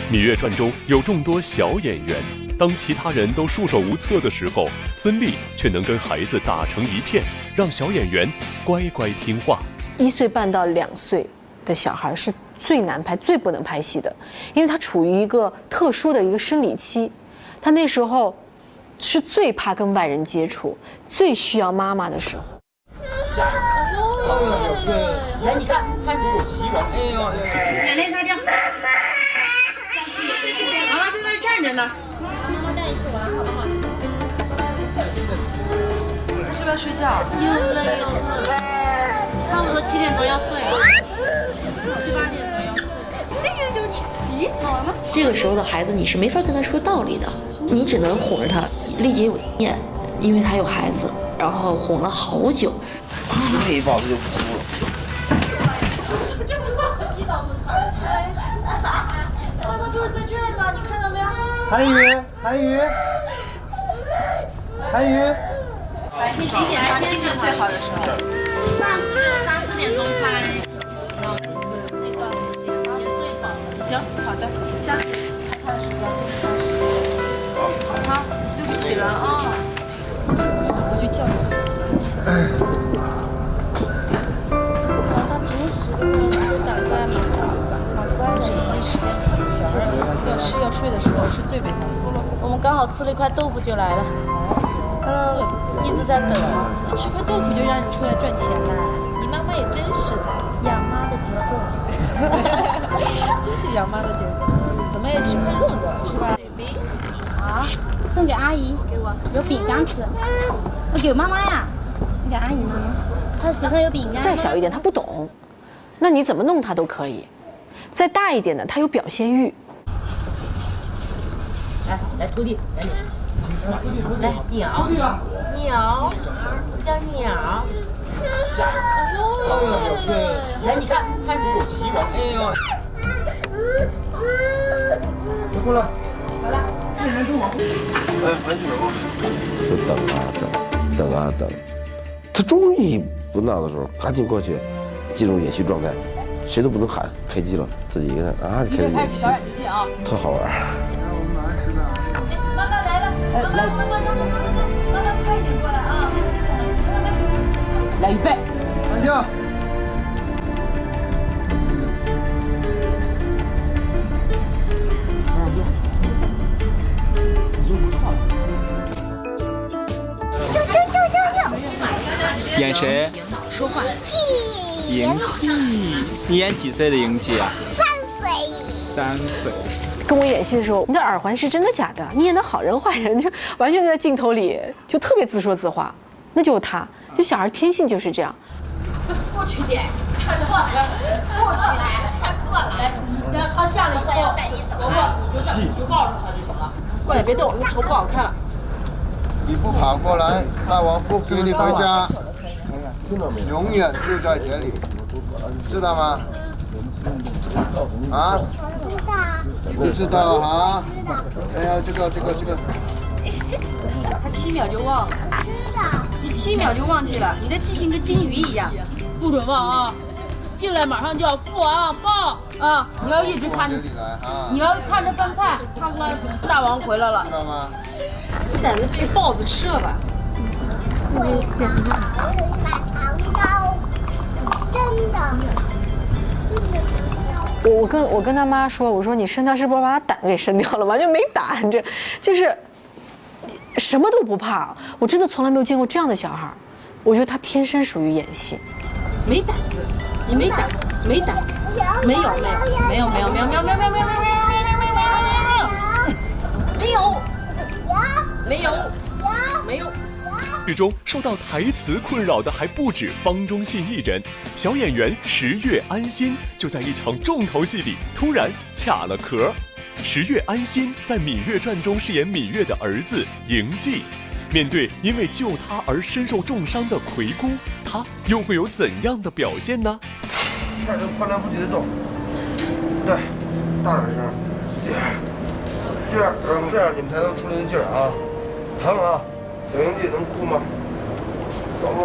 《芈月传》中有众多小演员，当其他人都束手无策的时候，孙俪却能跟孩子打成一片，让小演员乖乖听话。1岁半到2岁的小孩是最难拍、最不能拍戏的，因为他处于一个特殊的一个生理期，他那时候是最怕跟外人接触、最需要妈妈的时候。来，你看，看这奇缘。哎呦，眼泪擦掉。妈妈就在站着呢。妈妈带你去玩，好不好？是不是要睡觉？又累又饿，差不多7点多要睡了，7、8点多要睡。那个就你，咦，好玩吗？这个时候的孩子，你是没法跟他说道理的，你只能哄着他。丽姐有经验，因为她有孩子，然后哄了好久。孙俪一抱他就不哭了。妈妈就是在这儿呢，你看到没有？韩宇，韩宇，韩宇。白天几点当精神最好的时候？3、4点钟拍，然后那个也睡饱了。行，好的，下次看他的时候就是他的时候。好，对不起了啊。我去叫他。他平时打在蛮乖的，所以时间小孩要吃要睡的时候是最北方的。我们刚好吃了一块豆腐就来了。一直在等啊！他吃块豆腐就让你出来赚钱啦！你妈妈也真是的，养妈的节奏，真是养妈的节奏。怎么也吃块肉肉是吧？饼好，送给阿姨，给我有饼干吃。我给妈妈呀，你给阿姨呢？她手上有饼干。再小一点他不懂，那你怎么弄他都可以。再大一点的他有表现欲。来徒弟，来你。来鸟，鸟，叫鸟。哎呦，来你看，看这奇缘。哎呦，别哭了，好了，进门说好。文曲吧。就等啊等，等啊等，他终于不闹的时候，赶紧过去，进入演戏状态，谁都不能喊开机了，自己一个人啊开始演戏，特好玩。妈妈来了，妈妈，等，妈妈快一点过来啊！妈妈就在那里，看到没？来预备，安静。演谁？说话。迎记，你演几岁的迎记啊？3岁。跟我演戏的时候，你的耳环是真的假的？你演的好人坏人，就完全在镜头里就特别自说自话，那就是他。就小孩天性就是这样。过去点，看着过去来，快过来。然后他下来以后，你就抱着他就行了。过来别动，你头不好看。你不跑过来，大王不给你回家，永远住在这里，知道吗？啊？不知道啊？哎呀，这个。他7秒就忘了，你7秒就忘记了，你的记性跟金鱼一样，不准忘啊！进来马上就要付啊，报啊！你要一直看着，你要看着饭菜，看看大王回来了，知道吗？你胆子被豹子吃了吧？我想要一把糖糕，真的。我跟他妈说，我说你生他是不是把他胆给生掉了？完全没胆，这就是什么都不怕。我真的从来没有见过这样的小孩，我觉得他天生属于演戏。没胆子，你没胆，没胆，没有，剧中受到台词困扰的还不止方中信一人，小演员石月安心就在一场重头戏里突然卡了壳。石月安心在《芈月传》中饰演芈月的儿子嬴稷，面对因为救他而身受重伤的魁姑，他又会有怎样的表现呢？这儿就翻来覆去的动，对，大点声，劲儿，然后这样你们才能出来的劲儿啊，疼啊！小营地能哭吗？宝宝。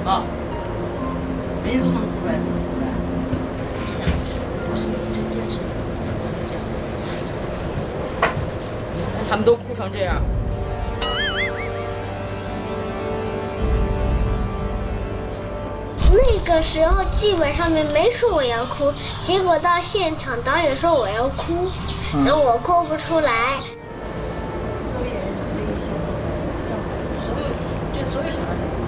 啊，啊，人家都能哭出来，你想，如果是真是一个婆婆就这样，他们都哭成这样。那个时候剧本上面没说我要哭，结果到现场导演说我要哭，然后我哭不出来。作为演员，你可以想象这样子，所有小孩的自己。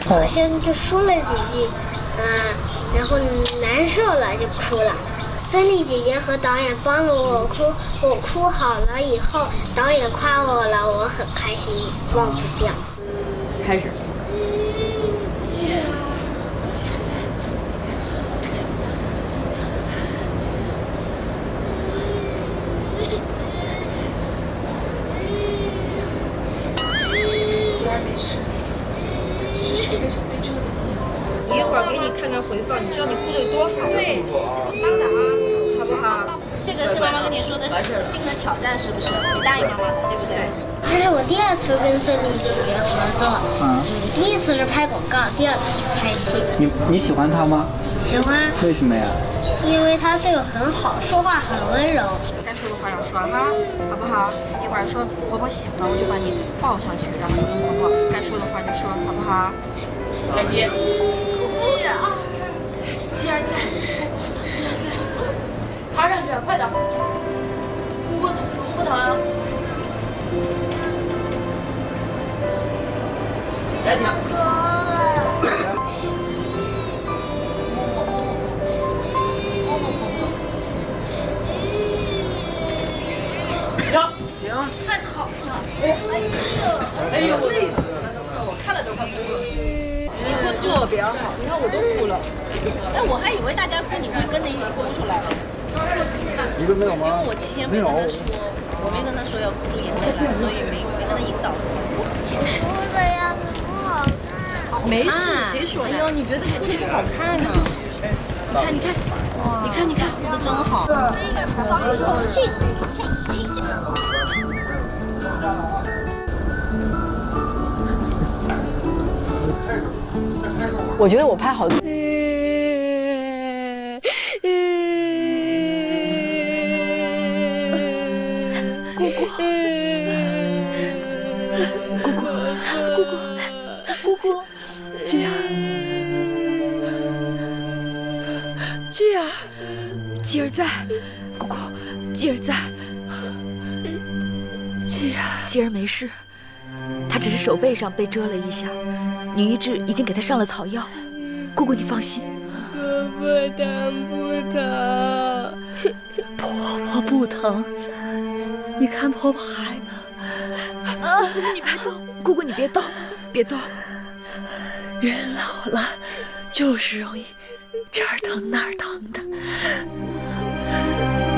好像就说了几句，然后难受了就哭了。孙俪姐姐和导演帮了我哭，我哭好了以后，导演夸我了，我很开心，忘不掉。开始。一会儿给你看看回放，你知道你哭得有多好？对，好不好？这个是妈妈跟你说的新的挑战，是不是？你答应妈妈的，对不对？这是我第二次跟孙俪姐姐合作，第一次是拍广告，第二次是拍戏。你喜欢她吗？喜欢。为什么呀？因为她对我很好，说话很温柔。该说的话要说哈，好不好？一会儿说婆婆喜欢，我就把你抱上去，然后你跟婆婆该说的话就说，好不好？再见。鸡啊！鸡儿在，鸡儿在，爬上去，快点！姑疼不疼？来停。停！太好了！哎呦，累死了都快，我看了都快哭了。你哭特别好，你看我都哭了。哎，我还以为大家哭你会跟着一起哭出来了。你们没有吗？因为我提前没跟他说，我没跟他说要哭出眼泪来，所以没跟他引导。现在哭的样子不好看。没事，谁说的？哎呦，你觉得哭的不好看呢？你看，你看，哭的真好。放口气。我觉得我拍好多。姑姑，鸡儿，鸡儿，鸡儿在，姑姑，鸡儿在，鸡儿，鸡儿没事，她只是手背上被蛰了一下，女医治已经给她上了草药，姑姑你放心。婆婆疼不疼？婆婆不疼，你看婆婆还吗？你别动，姑姑你别动，别动。人老了，就是容易这儿疼那儿疼的。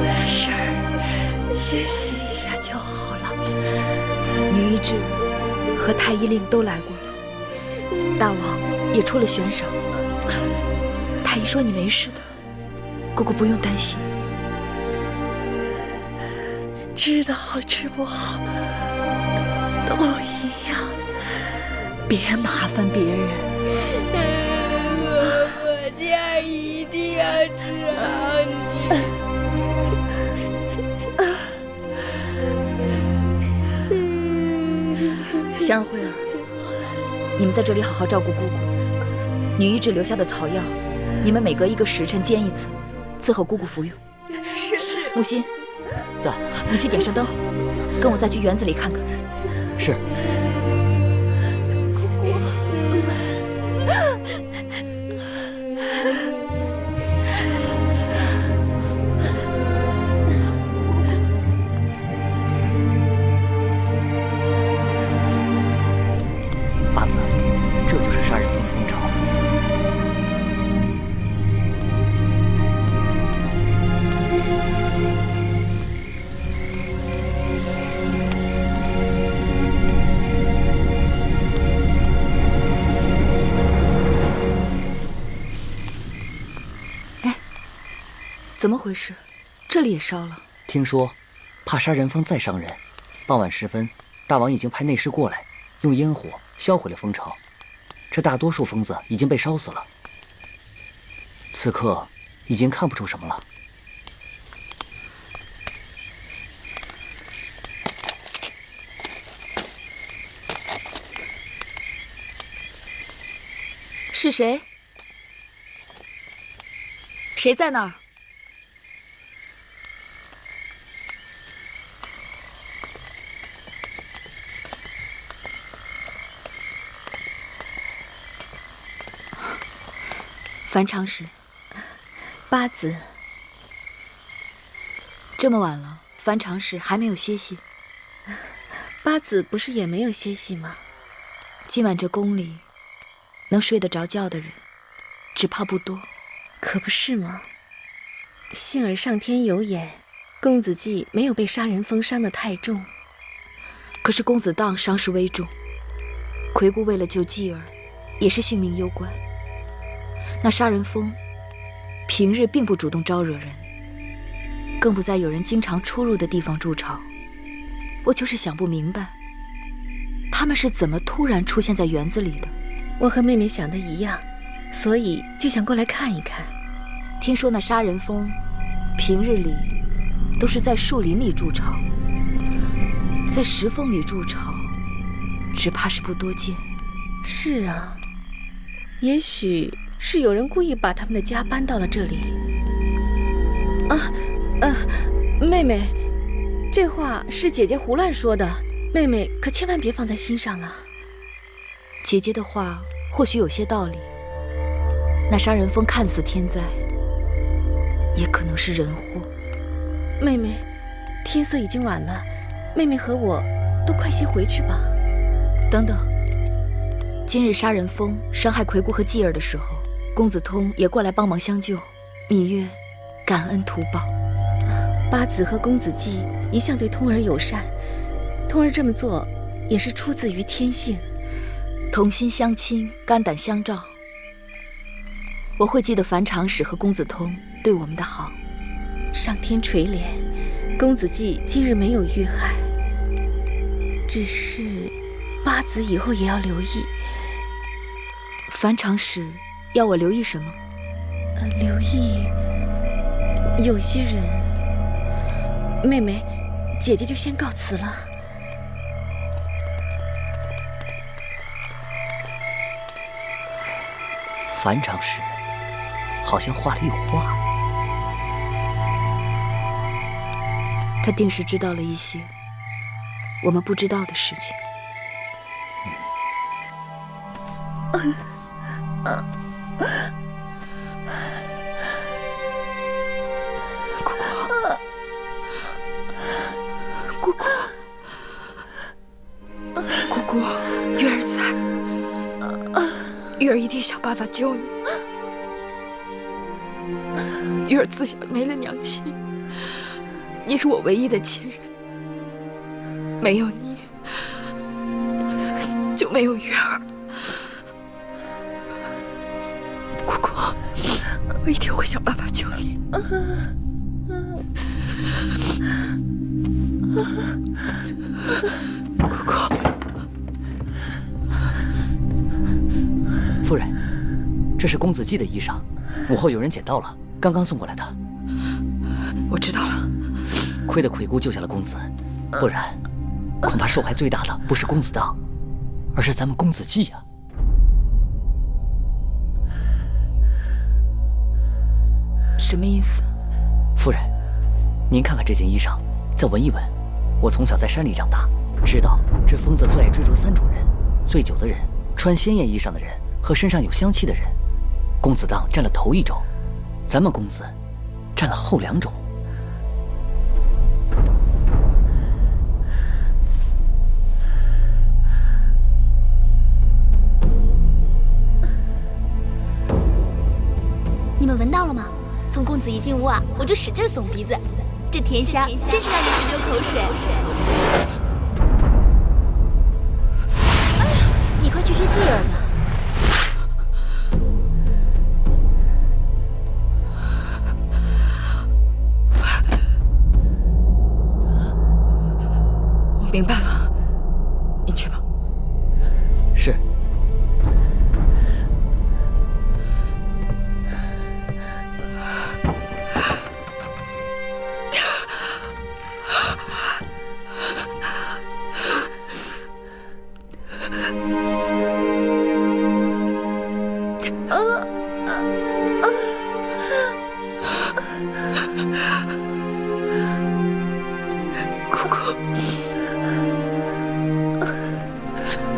没事儿，歇息一下就好了。女医治和太医令都来过了，大王也出了悬赏。太医说你没事的，姑姑不用担心。治得好治不好都一样，别麻烦别人。婆婆，这样一定要治好你。香儿、慧儿，你们在这里好好照顾姑姑。女医治留下的草药，你们每隔1个时辰煎一次，伺候姑姑服用。是。木心，在。你去点上灯，跟我再去园子里看看。是。八字，这就是怎么回事？这里也烧了。听说，怕杀人方再伤人，傍晚时分，大王已经派内侍过来，用烟火销毁了蜂巢。这大多数蜂子已经被烧死了。此刻已经看不出什么了。是谁？谁在那儿？樊长史，八子，这么晚了，樊长史还没有歇息。八子不是也没有歇息吗？今晚这宫里，能睡得着觉的人，只怕不多。可不是吗？幸而上天有眼，公子骥没有被杀人蜂伤得太重。可是公子荡伤势危重，魁姑为了救继儿，也是性命攸关。那杀人蜂平日并不主动招惹人，更不在有人经常出入的地方筑巢。我就是想不明白，他们是怎么突然出现在园子里的。我和妹妹想的一样，所以就想过来看一看。听说那杀人蜂平日里都是在树林里筑巢，在石缝里筑巢，只怕是不多见。是啊，也许是有人故意把他们的家搬到了这里。妹妹，这话是姐姐胡乱说的，妹妹可千万别放在心上啊。姐姐的话或许有些道理，那杀人蜂看似天灾，也可能是人祸。妹妹，天色已经晚了，妹妹和我都快些回去吧。等等，今日杀人蜂伤害魁姑和继儿的时候，公子通也过来帮忙相救，芈月感恩图报。八子和公子骥一向对通儿友善，通儿这么做也是出自于天性。同心相亲，肝胆相照。我会记得樊长史和公子通对我们的好。上天垂怜，公子骥今日没有遇害，只是八子以后也要留意。樊长史要我留意什么？留意有些人。妹妹，姐姐就先告辞了。樊长史好像话里有话，他定是知道了一些我们不知道的事情。姑姑，姑姑，月儿在，月儿一定想办法救你。月儿自小没了娘亲，你是我唯一的亲人，没有你，就没有月儿。姑姑，我一定会想办法救你。姑姑，夫人，这是公子骥的衣裳，午后有人捡到了，刚刚送过来的。我知道了。亏得魁姑救下了公子，不然恐怕受害最大的不是公子荡，而是咱们公子骥呀。什么意思？夫人，您看看这件衣裳，再闻一闻。我从小在山里长大，知道这疯子最爱追逐3种人：醉酒的人、穿鲜艳衣裳的人和身上有香气的人。公子荡占了头1种，咱们公子占了后2种。你们闻到了吗？从公子一进屋啊，我就使劲耸鼻子，这甜香真是让人直流口水。哎呀，你快去追继儿吧。姑姑，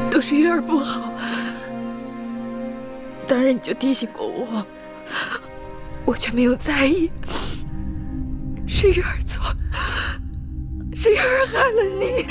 都是月儿不好，当然你就提醒过我，我却没有在意。是月儿错，是月儿害了你。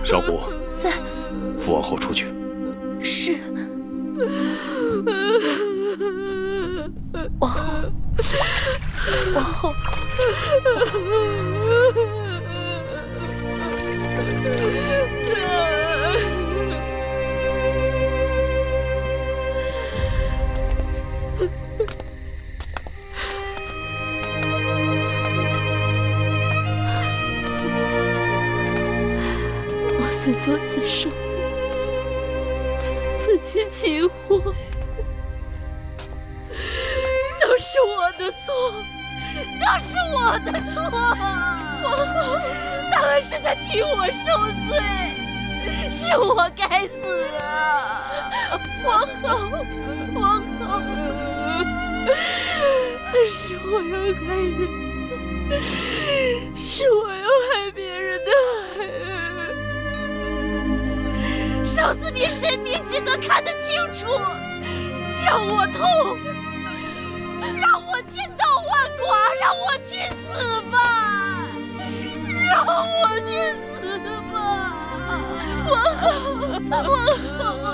珊瑚，在。扶往后出去。是。往后，往后。我自作自受，自取其祸，都是我的错，都是我的错。王后，当然是在替我受罪，是我该死啊！王后，王后，是我要害人，是我要害别人的孩儿。生死比生命值得看得清楚，让我痛，让我千刀万剐，让我去死吧，让我去死吧！王后，王后，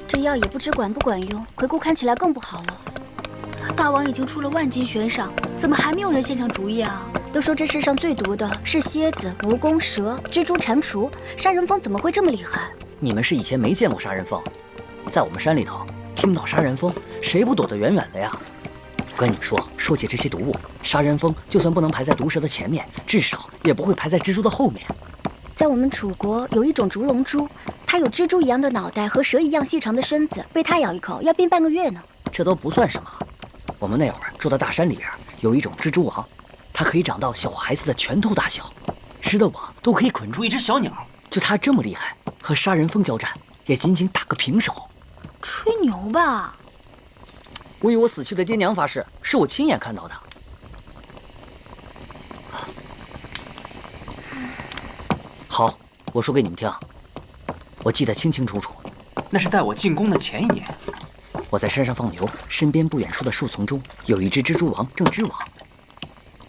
这药也不知管不管用，魁姑看起来更不好了。大王已经出了万金悬赏，怎么还没有人献上主意啊？都说这世上最毒的是蝎子、蜈蚣、蛇、蜘蛛、蟾蜍，杀人蜂怎么会这么厉害？你们是以前没见过杀人蜂，在我们山里头，听到杀人蜂，谁不躲得远远的呀？我跟你们说起这些毒物，杀人蜂就算不能排在毒蛇的前面，至少也不会排在蜘蛛的后面。在我们楚国有一种烛龙蛛，它有蜘蛛一样的脑袋和蛇一样细长的身子，被它咬一口要病半个月呢。这都不算什么。我们那会儿住到大山里边，有一种蜘蛛网，它可以长到小孩子的拳头大小，织的网都可以捆住一只小鸟。就它这么厉害，和杀人蜂交战也仅仅打个平手。吹牛吧！我与我死去的爹娘发誓，是我亲眼看到的。好，我说给你们听，我记得清清楚楚。那是在我进宫的前1年，我在山上放牛，身边不远处的树丛中有一只蜘蛛网正织网。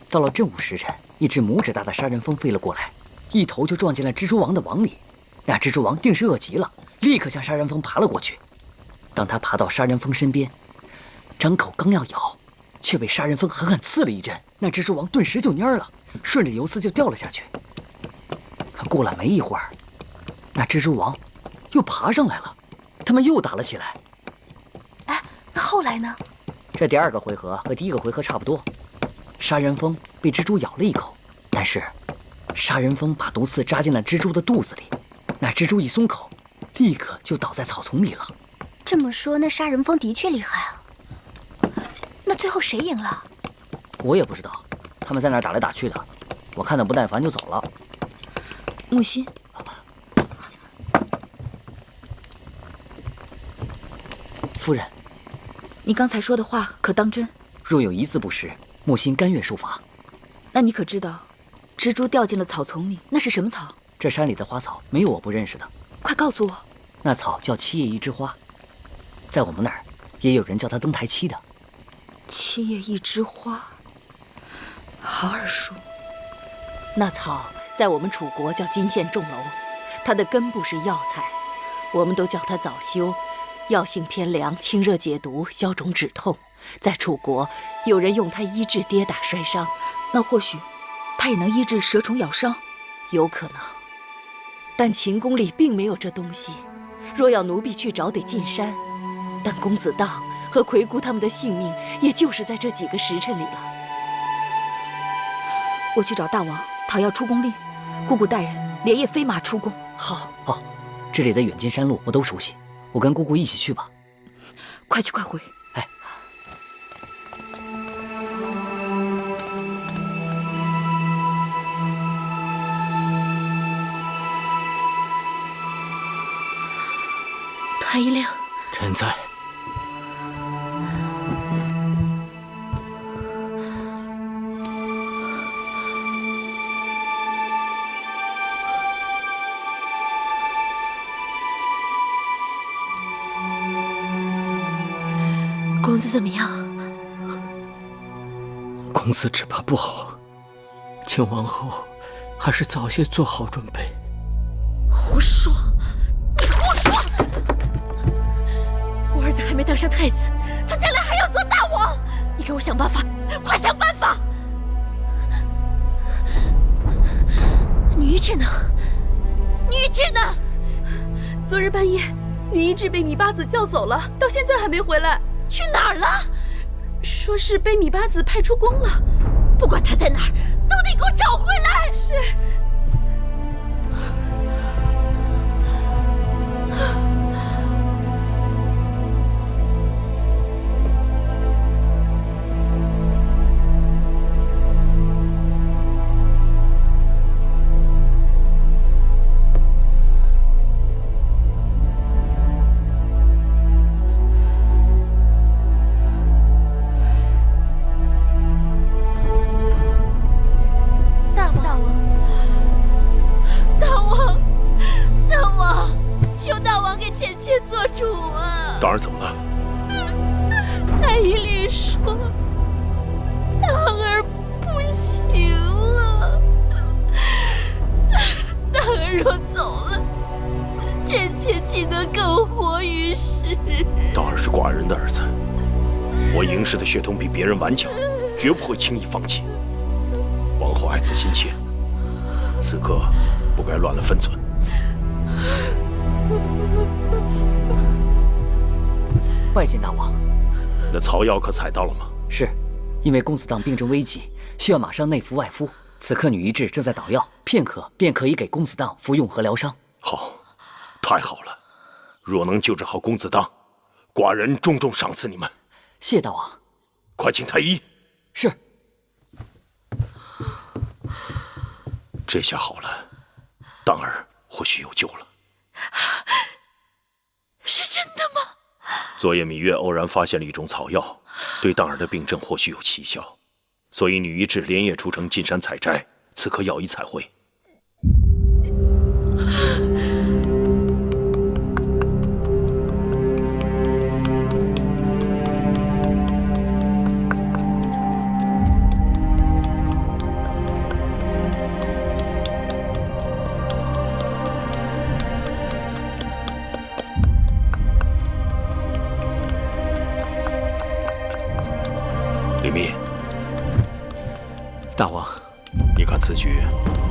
到了正午时辰，一只拇指大的杀人蜂飞了过来，一头就撞进了蜘蛛网的网里。那蜘蛛网定是饿极了，立刻向杀人蜂爬了过去。当他爬到杀人蜂身边，张口刚要咬，却被杀人蜂狠狠刺了一针，那蜘蛛网顿时就蔫了，顺着游丝就掉了下去。可过了没一会儿，那蜘蛛网又爬上来了，他们又打了起来。哎，那后来呢？这第2个回合和第1个回合差不多，杀人蜂被蜘蛛咬了一口，但是杀人蜂把毒刺扎进了蜘蛛的肚子里，那蜘蛛一松口，立刻就倒在草丛里了。这么说，那杀人蜂的确厉害啊。那最后谁赢了？我也不知道，他们在那儿打来打去的，我看得不耐烦就走了。木心，夫人，你刚才说的话可当真？若有一字不实，木心甘愿受罚。那你可知道，蜘蛛掉进了草丛里，那是什么草？这山里的花草没有我不认识的。快告诉我。那草叫七叶一枝花，在我们那儿也有人叫它登台七的。七叶一枝花，好耳熟。那草在我们楚国叫金线重楼，它的根部是药材，我们都叫它早修，药性偏凉，清热解毒，消肿止痛。在楚国，有人用它医治跌打摔伤。那或许它也能医治蛇虫咬伤，有可能。但秦宫里并没有这东西，若要奴婢去找，得进山。但公子荡和魁姑他们的性命，也就是在这几个时辰里了。我去找大王讨要出宫令，姑姑带人连夜飞马出宫。好，这里的远近山路我都熟悉，我跟姑姑一起去吧。快去快回。哎，太医令，臣在。公子怎么样？公子只怕不好，请王后还是早些做好准备。胡说！你胡说！我儿子还没当上太子，他将来还要做大王！你给我想办法，快想办法！女医治呢？女医治呢？昨日半夜，女医治被米八子叫走了，到现在还没回来。去哪儿了？说是被米八子派出宫了。不管他在哪儿，都得给我找回来。是。当儿怎么了？太医令说，当儿不行了。当儿若走了，臣妾岂能苟活于世？当儿是寡人的儿子，我嬴氏的血统比别人顽强，绝不会轻易放弃。王后爱子心切，此刻不该乱了分寸。拜见大王。那草药可采到了吗？是，因为公子荡病症危急，需要马上内服外敷。此刻女医治正在捣药，片刻便可以给公子荡服用和疗伤。好，太好了！若能救治好公子荡，寡人重重赏赐你们。谢大王。快请太医。是。这下好了，荡儿或许有救了。是真的吗？昨夜芈月偶然发现了一种草药，对荡儿的病症或许有奇效，所以女医治连夜出城进山采摘，此刻药已采回。李密，大王，你看此举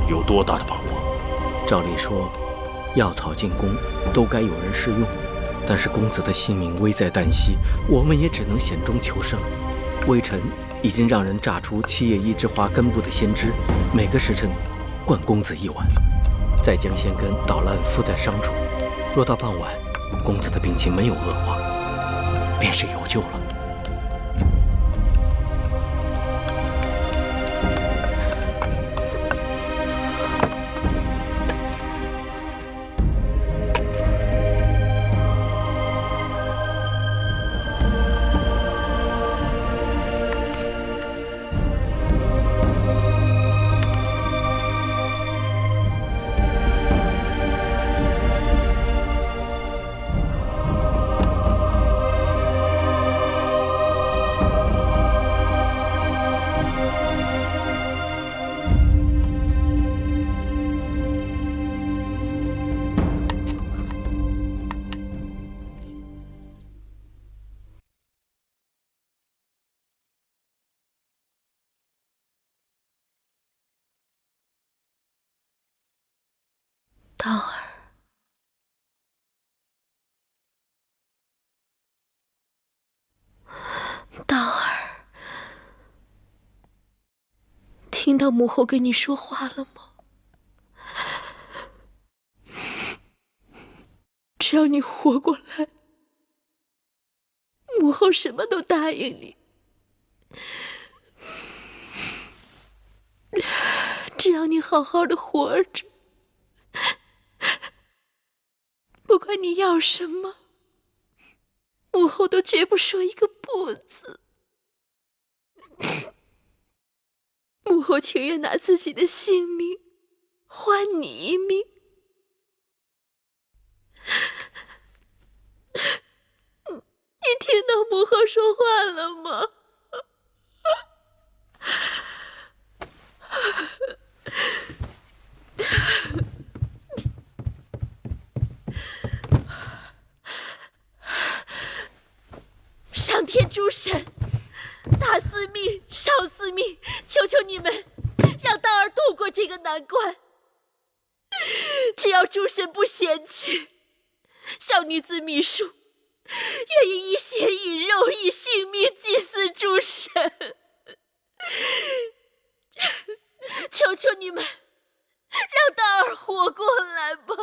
有多大的把握？照理说，药草进宫都该有人试用，但是公子的性命危在旦夕，我们也只能险中求生。微臣已经让人榨出七叶一枝花根部的鲜汁，每个时辰灌公子一碗，再将鲜根捣烂敷在伤处。若到傍晚，公子的病情没有恶化，便是有救了。听到母后跟你说话了吗？只要你活过来，母后什么都答应你。只要你好好的活着，不管你要什么，母后都绝不说一个不字。母后情愿拿自己的性命换你一命。你听到母后说话了吗？上天诸神，大司命、少司命，求求你们，让道儿渡过这个难关。只要诸神不嫌弃，小女子米树愿意以血以肉以性命祭祀诸神。求求你们，让道儿活过来吧！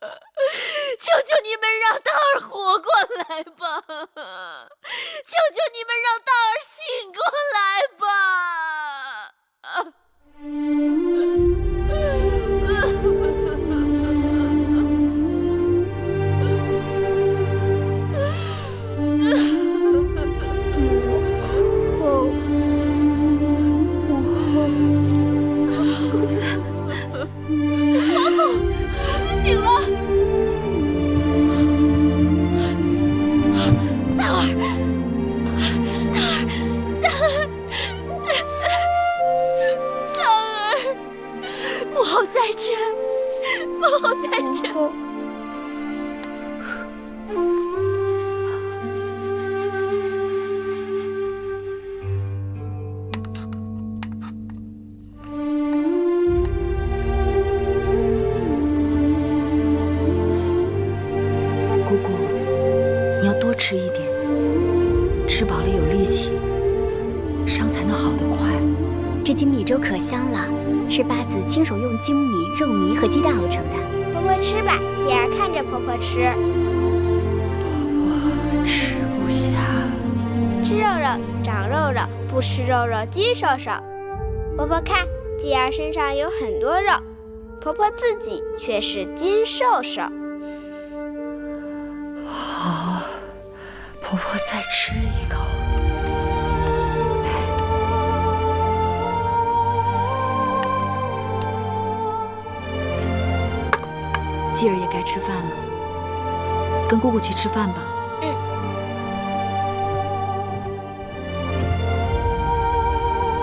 求求你们让道儿活过来吧！求求你们让道儿醒过来吧！公子，皇后，公子醒了。道儿，母后在这儿，母后在这儿。姑姑，你要多吃一点，吃饱了有力气，伤才能好得快。这斤米粥可香了，是八子亲手用精米、肉糜和鸡蛋熬成的。婆婆吃吧，继儿看着婆婆吃。婆婆吃不下。吃肉肉长肉肉，不吃肉肉鸡瘦瘦。婆婆看，继儿身上有很多肉，婆婆自己却是筋瘦瘦。好，婆婆再吃一口。继儿也该吃饭了，跟姑姑去吃饭吧。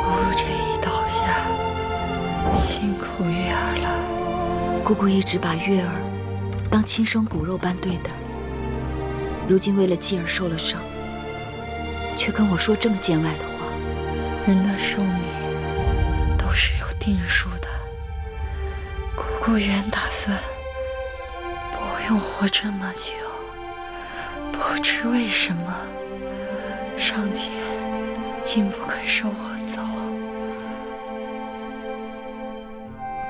姑姑这一倒下，辛苦月儿了。姑姑一直把月儿当亲生骨肉般对待，如今为了继儿受了伤，却跟我说这么见外的话。人的寿命都是有定数的，姑姑原打算不用活这么久，不知为什么上天竟不肯收我走。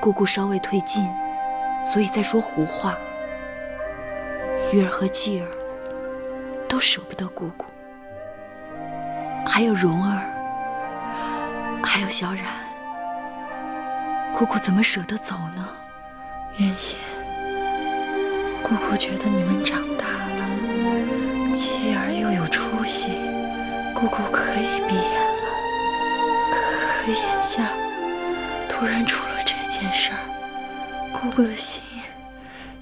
姑姑稍微退进，所以在说胡话。月儿和继儿都舍不得姑姑，还有蓉儿，还有小冉，姑姑怎么舍得走呢？原先姑姑觉得你们长大了，继儿又有出息，姑姑可以闭眼了。可眼下突然出了这件事儿，姑姑的心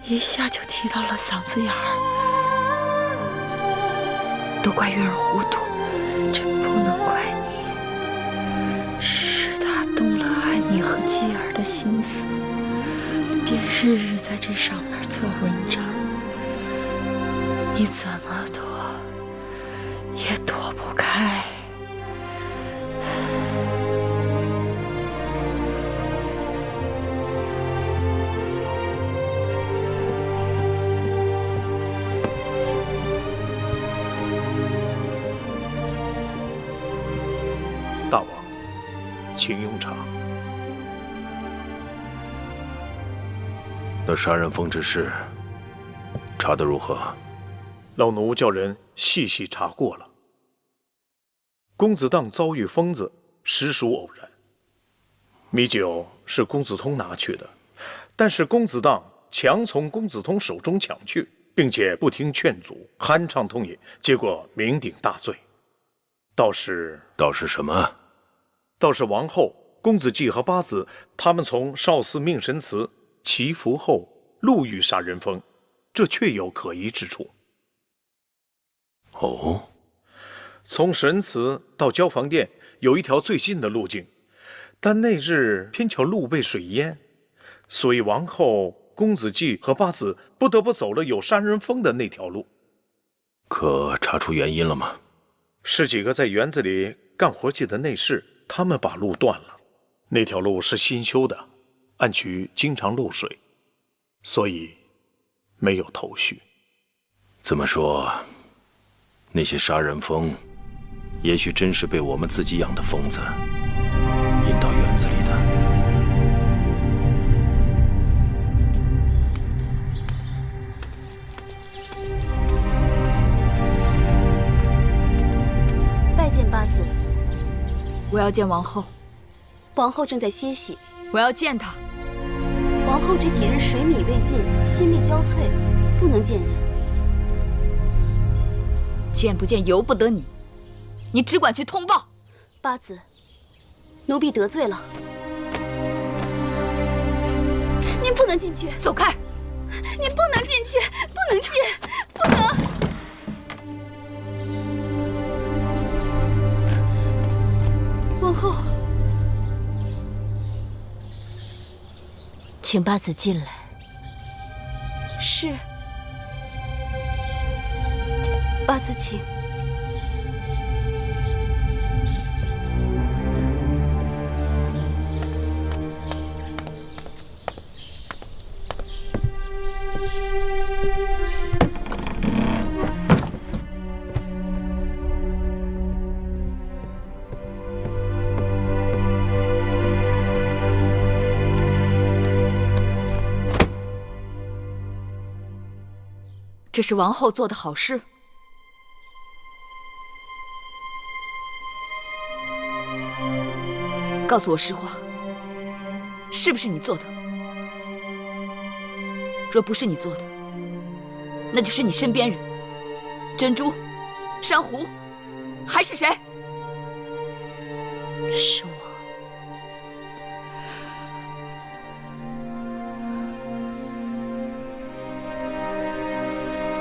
一下就提到了嗓子眼儿。都怪月儿糊涂，这不能怪你，是他动了害你和继儿的心思，便日日在这上面做文章，你怎么躲也躲不开。大王，请用茶。那杀人疯之事，查得如何？老奴叫人细细查过了。公子荡遭遇疯子，实属偶然。米酒是公子通拿去的，但是公子荡强从公子通手中抢去，并且不听劝阻，酣畅痛饮，结果酩酊大醉。倒是什么？倒是王后、公子季和八子他们从少司命神祠祈福后路遇杀人疯，这确有可疑之处。哦，从神祠到交房殿有一条最近的路径，但那日偏巧路被水淹，所以王后、公子季和八子不得不走了有杀人疯的那条路。可查出原因了吗？是几个在园子里干活计的内侍，他们把路断了。那条路是新修的，暗渠经常漏水，所以没有头绪。这么说，那些杀人疯，也许真是被我们自己养的疯子引到园子里的。拜见八子。我要见王后。王后正在歇息。我要见她。王后这几日水米未进，心力交瘁，不能见人。见不见由不得你，你只管去通报。八子，奴婢得罪了。您不能进去，走开！您不能进去，不能进，不能！王后，请八子进来。是。八子，请。这是王后做的好事。告诉我实话，是不是你做的？若不是你做的，那就是你身边人，珍珠、珊瑚，还是谁？是我。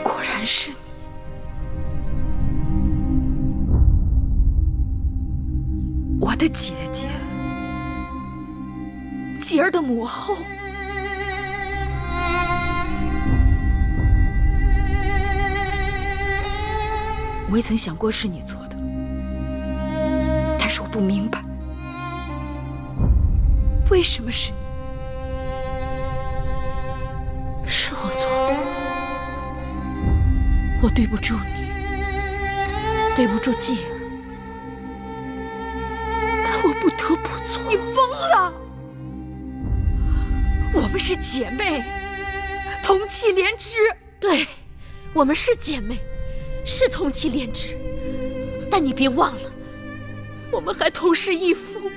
果然是你。我的姐姐，继儿的母后。我也曾想过是你做的，但是我不明白，为什么是你？是我做的，我对不住你，对不住继儿，但我不得不做。你疯了！我们是姐妹，同气连枝。对，我们是姐妹。是同气连枝，但你别忘了，我们还同是一夫。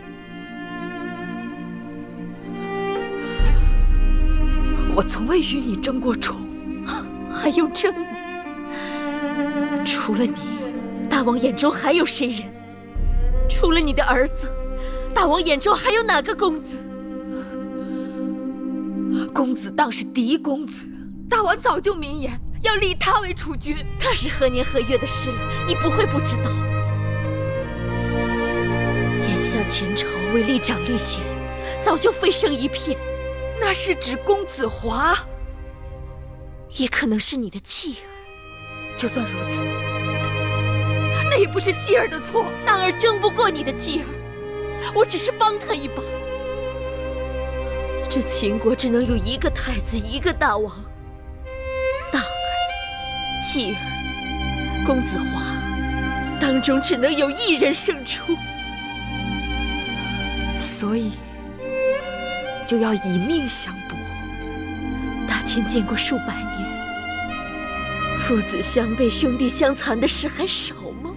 我从未与你争过宠，还用争吗？除了你，大王眼中还有谁人？除了你的儿子，大王眼中还有哪个公子？公子当是嫡公子，大王早就明言。要立他为储君，那是何年何月的事了，你不会不知道。眼下前朝为立长立贤，早就飞升一片。那是指公子华，也可能是你的继儿。就算如此，那也不是继儿的错。大儿争不过你的继儿，我只是帮他一把。这秦国只能有一个太子，一个大王。继儿、公子华当中只能有一人胜出。所以就要以命相搏。大清建国数百年，父子相背、兄弟相残的事还少吗？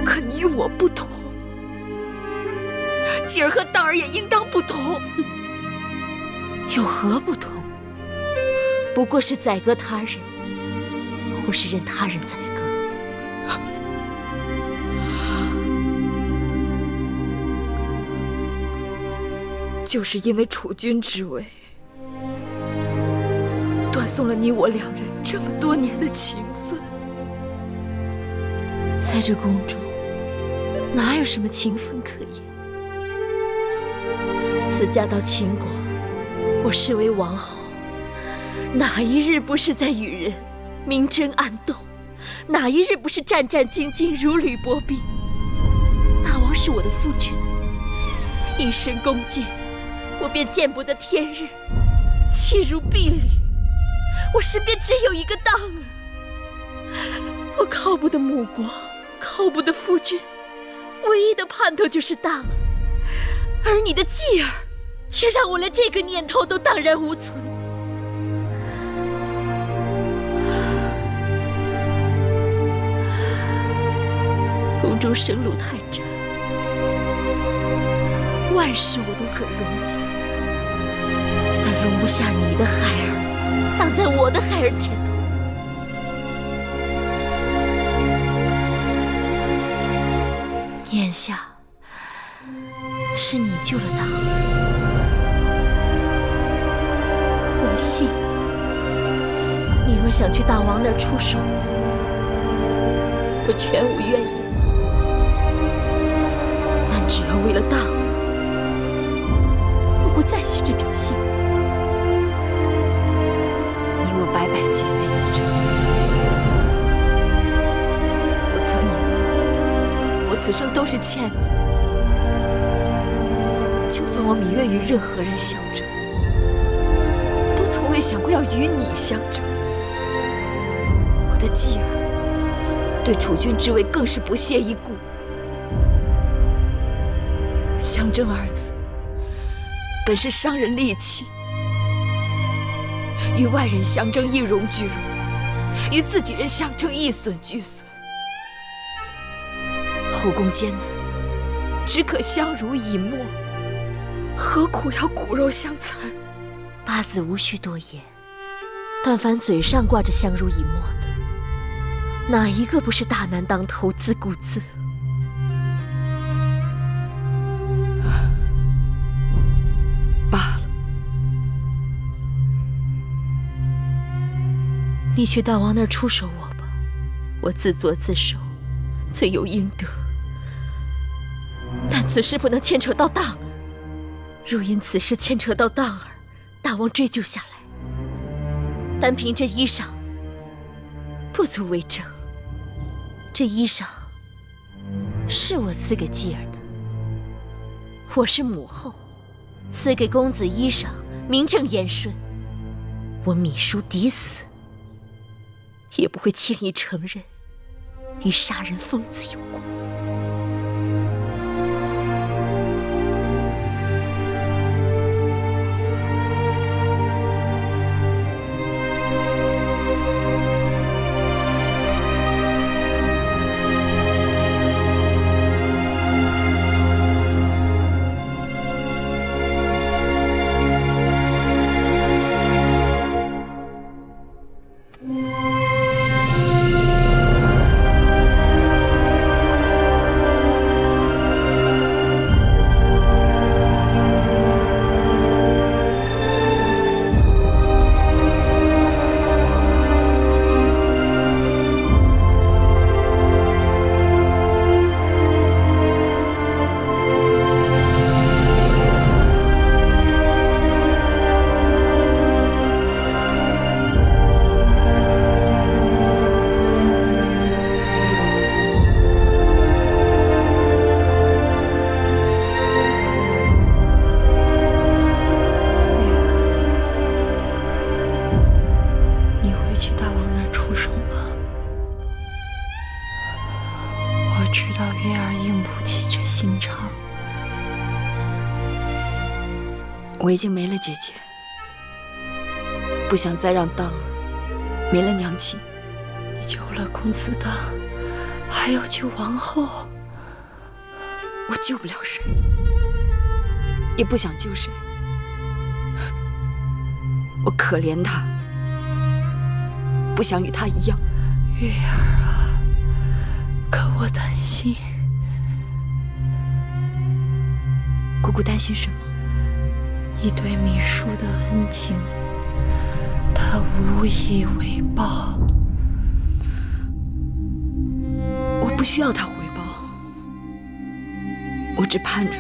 可你我不同，继儿和当儿也应当不同。有何不同？不过是宰割他人，或是任他人宰割。就是因为储君之位，断送了你我两人这么多年的情分。在这宫中，哪有什么情分可言？自嫁到秦国，我视为王后，哪一日不是在与人明争暗斗？哪一日不是战战兢兢，如履薄冰？大王是我的夫君，一身恭敬，我便见不得天日，弃如敝履。我身边只有一个当儿，我靠不得母国，靠不得夫君，唯一的盼头就是当儿。而你的继儿，却让我连这个念头都荡然无存。宫中生路太窄，万事我都可容忍，但容不下你的孩儿挡在我的孩儿前头。眼下是你救了大儿，我信你若想去大王那儿出手，我全无怨言。但只要为了大儿，我不再续这条心。你我白白姐妹一场，我曾以为我此生都是欠你的。就算我芈月与任何人相争，都从未想过要与你相争。我的继儿对储君之位更是不屑一顾。相争二字本是伤人利器，与外人相争一荣俱荣，与自己人相争一损俱损。后宫艰难，只可相濡以沫，何苦要骨肉相残？八字无需多言，但凡嘴上挂着相濡以沫的，哪一个不是大难当头，自顾自？罢了，你去大王那儿出手我吧，我自作自受，罪有应得。但此事不能牵扯到当儿，若因此事牵扯到当儿，大王追究下来，单凭这衣裳不足为证。这衣裳是我赐给继儿的，我是母后，赐给公子衣裳，名正言顺。我芈姝抵死，也不会轻易承认与杀人疯子有关。去大王那儿出手吗？我知道月儿硬不起这心肠。我已经没了姐姐，不想再让道儿没了娘亲。你救了公子当，还要救王后。我救不了谁，也不想救谁。我可怜她，不想与她一样。月儿啊，可我担心。姑姑担心什么？你对米叔的恩情，他无以为报。我不需要他回报，我只盼着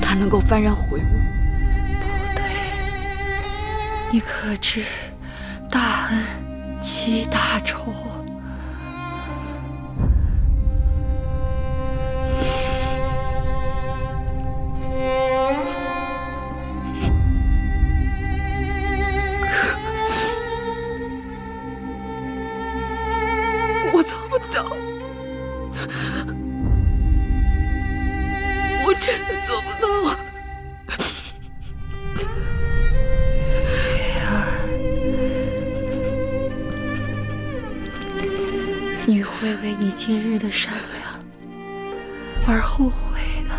他能够幡然悔悟。不对，你可知大恩积大仇？我做不到，我真的做不到。月儿，你会为你今日的善良而后悔的。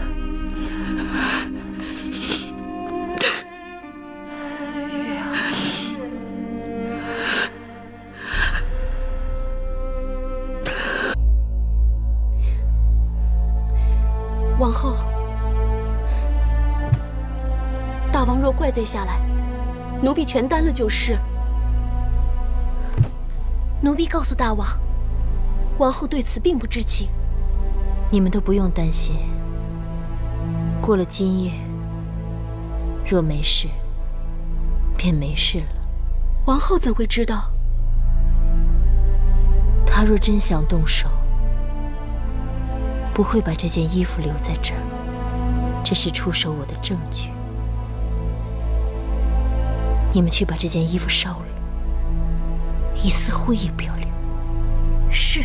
月儿。王后，大王若怪罪下来，奴婢全担了就是。奴婢告诉大王，王后对此并不知情。你们都不用担心，过了今夜，若没事，便没事了。王后怎会知道？他若真想动手，不会把这件衣服留在这儿，这是出手我的证据。你们去把这件衣服烧了，一丝灰也不要留。是。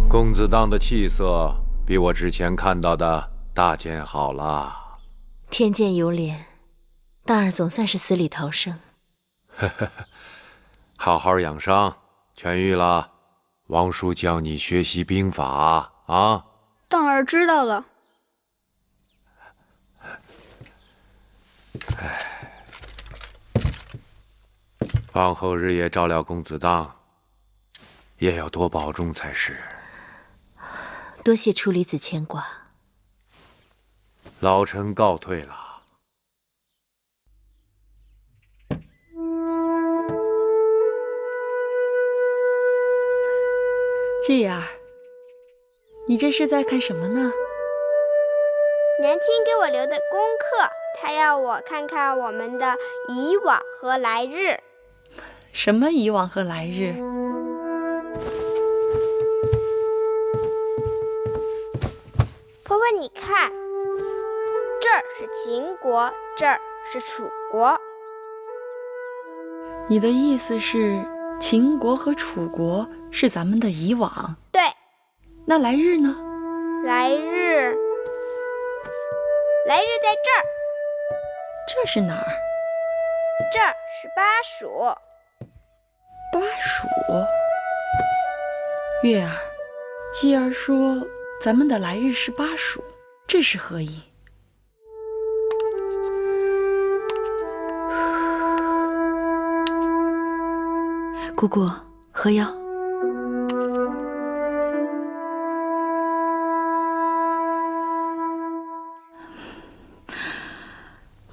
公子当的气色比我之前看到的大见好了。天见有脸，大儿总算是死里逃生。好好养伤，痊愈了，王叔教你学习兵法啊。大儿知道了。往后日夜照料公子当，也要多保重才是。多谢处离子牵挂，老臣告退了。继儿，你这是在看什么呢？娘亲给我留的功课，她要我看看我们的以往和来日。什么以往和来日？婆婆，你看，这儿是秦国，这儿是楚国。你的意思是，秦国和楚国是咱们的以往？对。那来日呢？来日在这儿。这是哪儿？这儿是巴蜀。巴蜀。月儿，继儿说咱们的来日是巴蜀，这是何意？姑姑，喝药。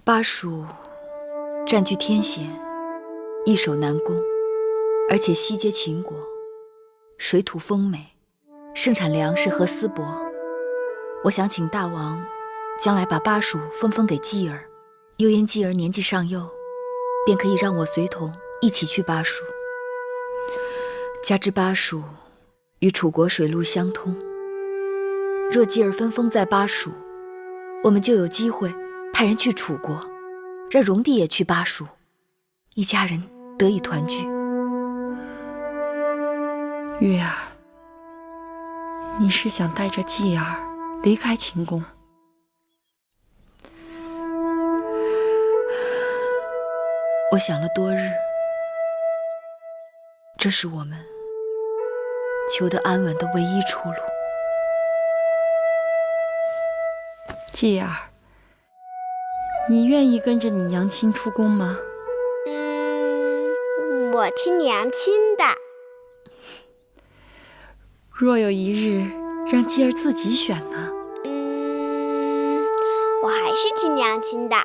巴蜀占据天险，易守难攻，而且西接秦国，水土丰美，盛产粮食和丝帛。我想请大王将来把巴蜀分给继儿，又因继儿年纪尚幼，便可以让我随同一起去巴蜀。加之巴蜀与楚国水陆相通。若继儿分封在巴蜀，我们就有机会派人去楚国，让荣帝也去巴蜀，一家人得以团聚。玉儿，你是想带着继儿离开秦宫？我想了多日，这是我们求得安稳的唯一出路。继儿，你愿意跟着你娘亲出宫吗？我听娘亲的。若有一日让继儿自己选呢？我还是听娘亲的。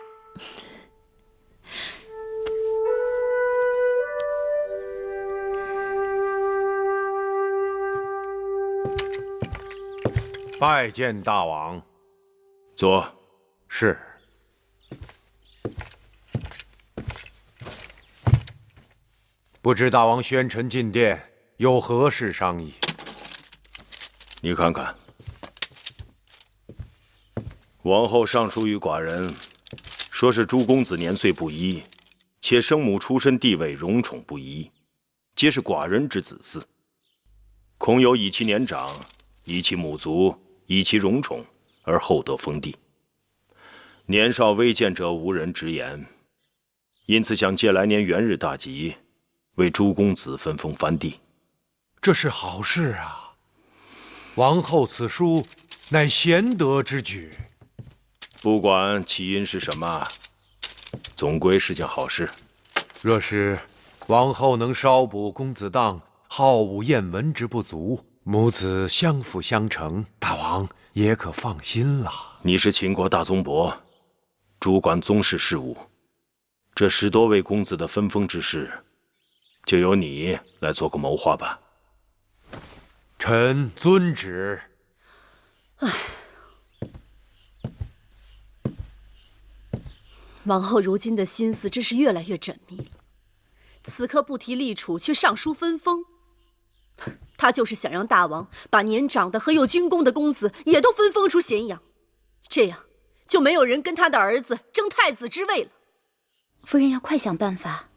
拜见大王。坐。是。不知大王宣臣进殿，有何事商议？你看看，王后上书于寡人，说是诸公子年岁不一，且生母出身地位荣宠不一，皆是寡人之子嗣，恐有以其年长，以其母族，以其荣宠，而后得封地。年少微贱者无人直言，因此想借来年元日大吉，为诸公子分封藩地。这是好事啊！王后此书，乃贤德之举。不管起因是什么，总归是件好事。若是王后能稍补公子当好武厌文之不足，母子相辅相成，大王也可放心了。你是秦国大宗伯，主管宗室事务，这10多位公子的分封之事，就由你来做个谋划吧。臣遵旨。王后如今的心思真是越来越缜密了。此刻不提立储，却上书分封，她就是想让大王把年长的和有军功的公子也都分封出咸阳，这样就没有人跟他的儿子争太子之位了。夫人要快想办法。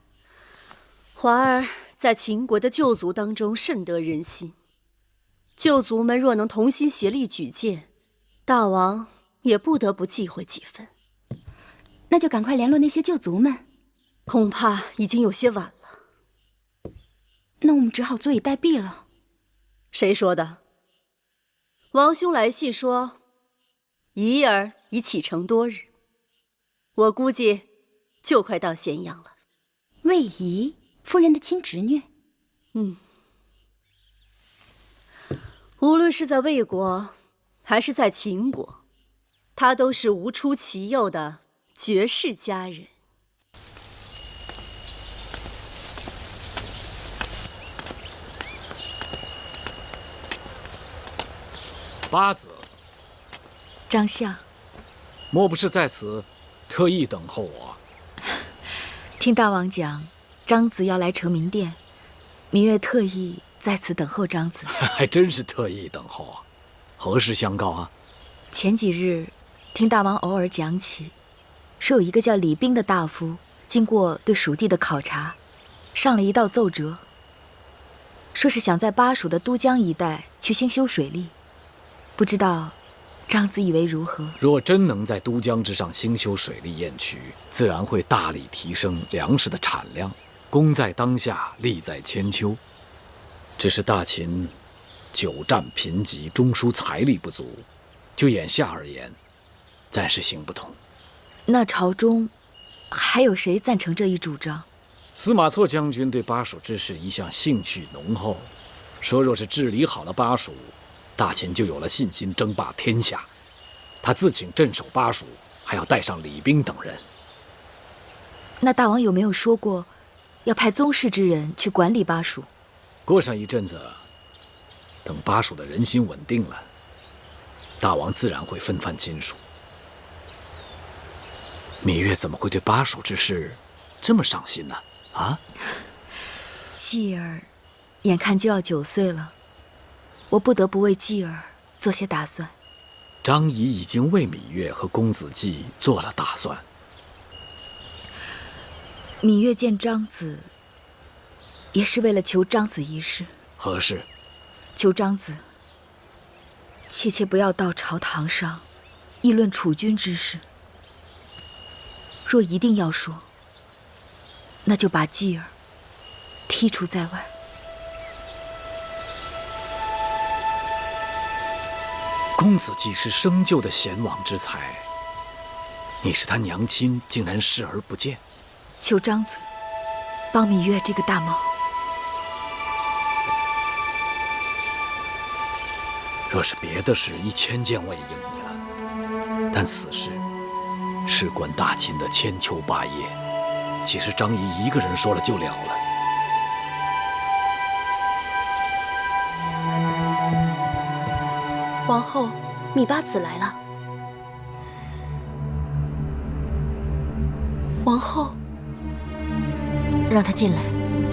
华儿在秦国的旧族当中甚得人心，旧族们若能同心协力举荐，大王也不得不忌讳几分。那就赶快联络那些旧族们。恐怕已经有些晚了。那我们只好坐以待毙了。谁说的？王兄来信说，仪儿已启程多日，我估计就快到咸阳了。魏仪，夫人的亲侄女。无论是在魏国，还是在秦国，她都是无出其右的绝世佳人。八子，张相，莫不是在此特意等候我？听大王讲，张子要来承明殿，明月特意在此等候张子。还真是特意等候啊！何事相告啊？前几日听大王偶尔讲起，说有一个叫李冰的大夫，经过对蜀地的考察，上了一道奏折，说是想在巴蜀的都江一带去兴修水利。不知道张子以为如何？若真能在都江之上兴修水利堰渠，自然会大力提升粮食的产量。功在当下，利在千秋。只是大秦久战贫瘠，中枢财力不足，就眼下而言，暂时行不通。那朝中还有谁赞成这一主张？司马错将军对巴蜀之事一向兴趣浓厚，说若是治理好了巴蜀，大秦就有了信心争霸天下。他自请镇守巴蜀，还要带上李冰等人。那大王有没有说过，要派宗室之人去管理巴蜀？过上一阵子，等巴蜀的人心稳定了，大王自然会分藩亲属。芈月怎么会对巴蜀之事这么上心呢？啊？继儿眼看就要9岁了，我不得不为继儿做些打算。张仪已经为芈月和公子季做了打算。芈月见张子，也是为了求张子一事。何事？求张子切切不要到朝堂上议论储君之事。若一定要说，那就把继儿剔除在外。公子季是生就的贤王之才，你是他娘亲，竟然视而不见。求张子帮芈月这个大忙。若是别的事，1000件我也应你了。但此事事关大秦的千秋霸业，岂是张仪一个人说了就了了？王后，芈八子来了。王后，让他进来。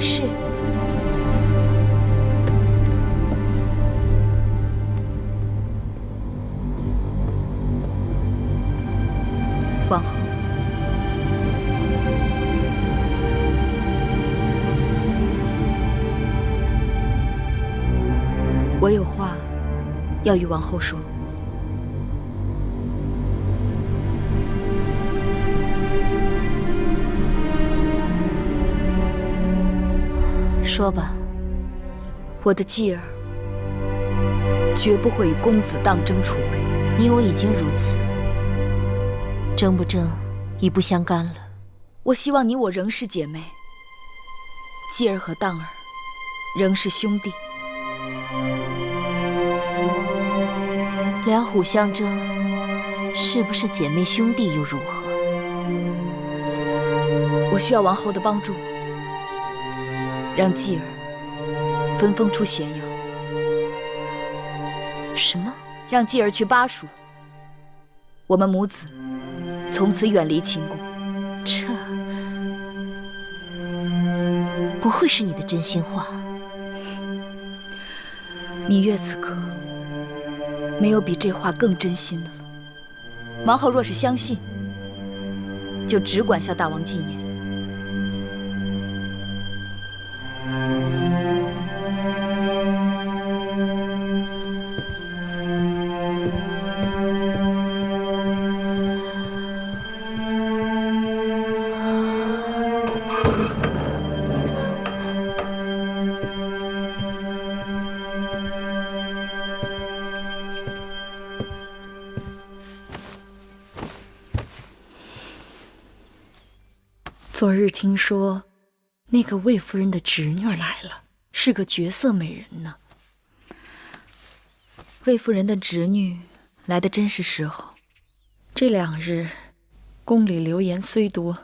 是。王后，我有话要与王后说。说吧。我的继儿绝不会与公子当争储位。你我已经如此，争不争已不相干了。我希望你我仍是姐妹，继儿和当儿仍是兄弟。两虎相争，是不是姐妹兄弟又如何？我需要王后的帮助，让继儿分封出咸阳。什么？让继儿去巴蜀，我们母子从此远离秦宫。这不会是你的真心话？芈月此刻没有比这话更真心的了。王后若是相信，就只管向大王进言。昨日听说，那个魏夫人的侄女来了，是个绝色美人呢。魏夫人的侄女来的真是时候。这2日，宫里流言虽多，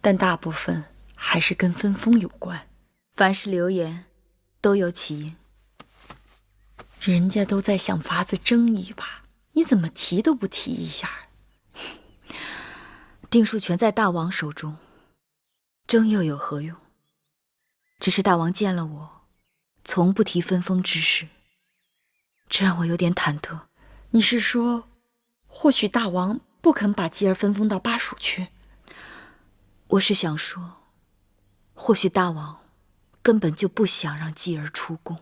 但大部分还是跟分封有关。凡是流言，都有起因。人家都在想法子争一把，你怎么提都不提一下？定数全在大王手中。争又有何用？只是大王见了我，从不提分封之事，这让我有点忐忑。你是说，或许大王不肯把继儿分封到巴蜀去？我是想说，或许大王根本就不想让继儿出宫。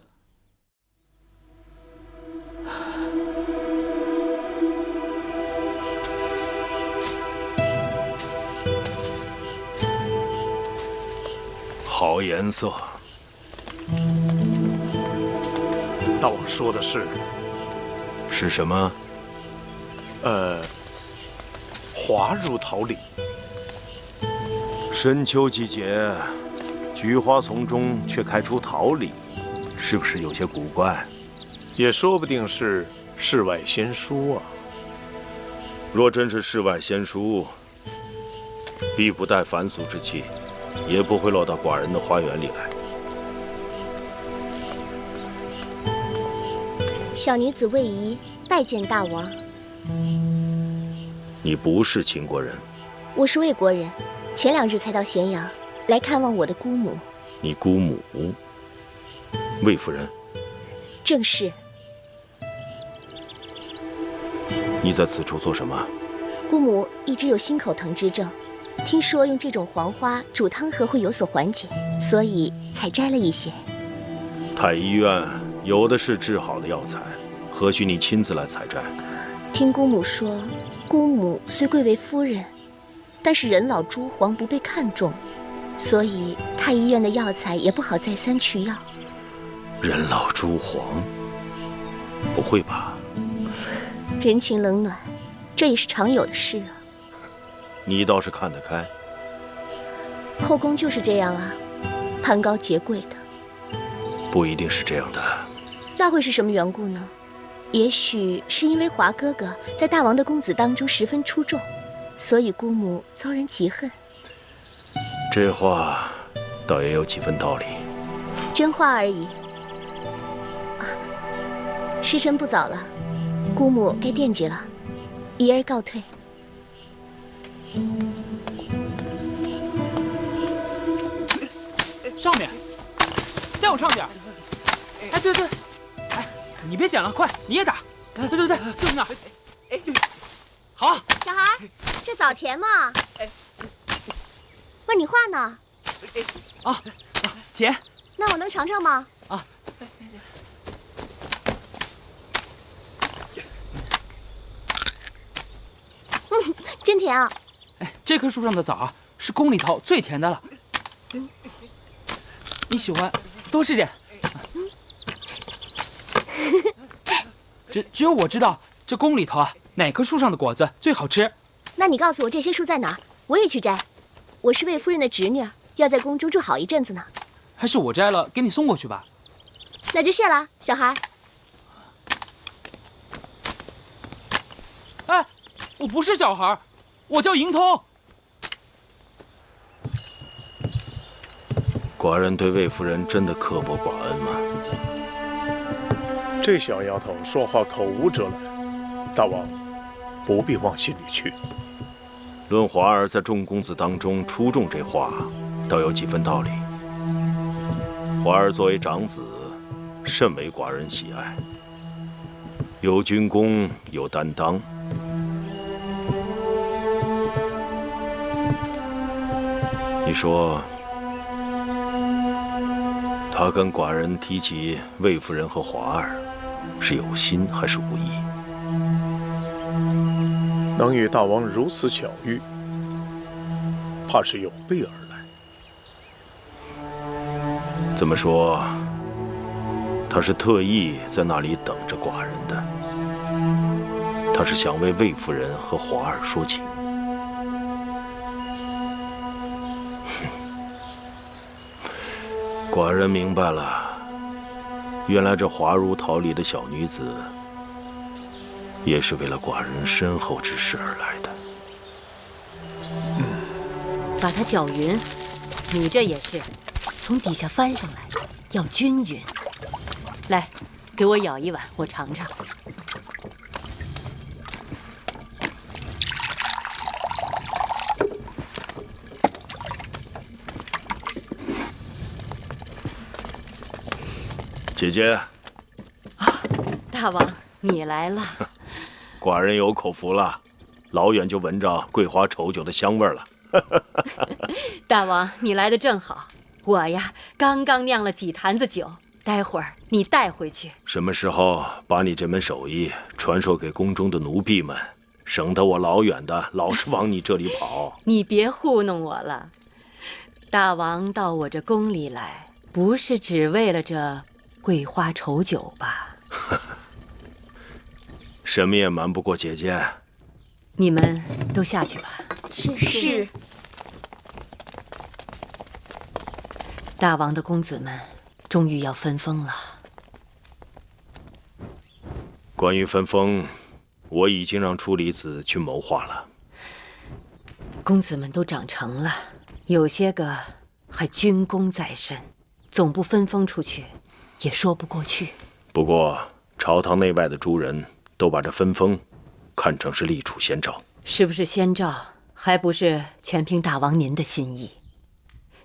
好颜色。大王说的是什么？滑入桃李。深秋季节，菊花丛中却开出桃李，是不是有些古怪？也说不定是世外仙书啊。若真是世外仙书，必不带凡俗之气，也不会落到寡人的花园里来。小女子魏仪拜见大王。你不是秦国人？我是魏国人，前2日才到咸阳来看望我的姑母。你姑母？魏夫人？正是。你在此处做什么？姑母一直有心口疼之症，听说用这种黄花煮汤喝会有所缓解，所以才摘了一些。太医院有的是治好的药材，何须你亲自来采摘？听姑母说，姑母虽贵为夫人，但是人老珠黄不被看重，所以太医院的药材也不好再三取药。人老珠黄？不会吧？人情冷暖，这也是常有的事啊。你倒是看得开。后宫就是这样啊，攀高结贵的。不一定是这样的。那会是什么缘故呢？也许是因为华哥哥在大王的公子当中十分出众，所以姑母遭人嫉恨。这话倒也有几分道理。真话而已。时辰不早了，姑母该惦记了，怡儿告退。上面，再往上点。哎，对对，哎，你别捡了，快，你也打。对对对，就是那。哎，好。小孩，这枣甜吗？问你话呢。啊，甜。那我能尝尝吗？啊。真甜啊！哎，这棵树上的枣啊，是宫里头最甜的了。你喜欢，多吃点。只有我知道这宫里头啊，哪棵树上的果子最好吃。那你告诉我这些树在哪儿，我也去摘。我是魏夫人的侄女，要在宫中住好一阵子呢。还是我摘了给你送过去吧。那就谢了，小孩。哎，我不是小孩，我叫迎通。寡人对魏夫人真的刻薄寡恩吗？这小丫头说话口无遮拦，大王不必往心里去。论华儿在众公子当中出众，这话倒有几分道理。华儿作为长子，甚为寡人喜爱，有军功，有担当。你说，他跟寡人提起魏夫人和华儿，是有心还是无意？能与大王如此巧遇，怕是有备而来。这么说，他是特意在那里等着寡人的。他是想为魏夫人和华儿说情。寡人明白了，原来这滑入桃李的小女子，也是为了寡人身后之事而来的。把它搅匀，你这也是从底下翻上来，要均匀。来，给我舀一碗，我尝尝。姐姐，大王，你来了。寡人有口福了，老远就闻着桂花稠酒的香味儿了。大王，你来的正好，我呀刚刚酿了几坛子酒，待会儿你带回去。什么时候把你这门手艺传授给宫中的奴婢们，省得我老远的老是往你这里跑。你别糊弄我了，大王到我这宫里来，不是只为了这桂花稠酒吧？什么也瞒不过姐姐。你们都下去吧。是。大王的公子们终于要分封了。关于分封，我已经让处理子去谋划了。公子们都长成了，有些个还军功在身，总不分封出去，也说不过去。不过朝堂内外的诸人都把这分封看成是立储先兆。是不是先兆，还不是全凭大王您的心意。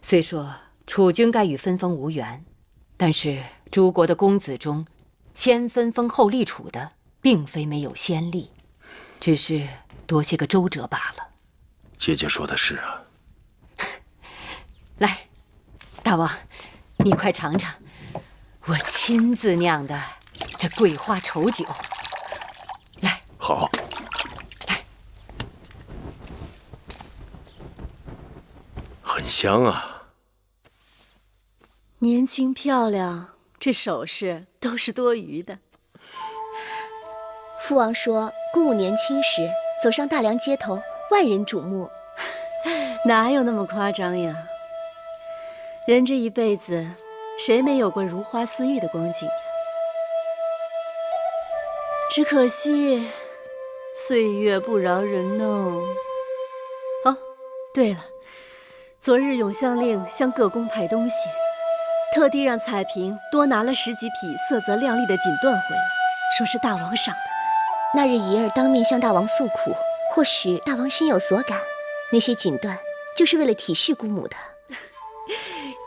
虽说楚军该与分封无缘，但是诸国的公子中，先分封后立储的，并非没有先例。只是多些个周折罢了。姐姐说的是啊。来，大王，你快尝尝我亲自酿的这桂花稠酒。来，好。来，很香啊。年轻漂亮，这首饰都是多余的。父王说，公武年轻时走上大梁街头，万人瞩目。哪有那么夸张呀？人这一辈子，谁没有过如花似玉的光景呀？只可惜，岁月不饶人呢。哦，对了，昨日永相令向各宫派东西，特地让彩萍多拿了10几匹色泽亮丽的锦缎回来，说是大王赏的。那日仪儿当面向大王诉苦，或许大王心有所感。那些锦缎就是为了体恤姑母的。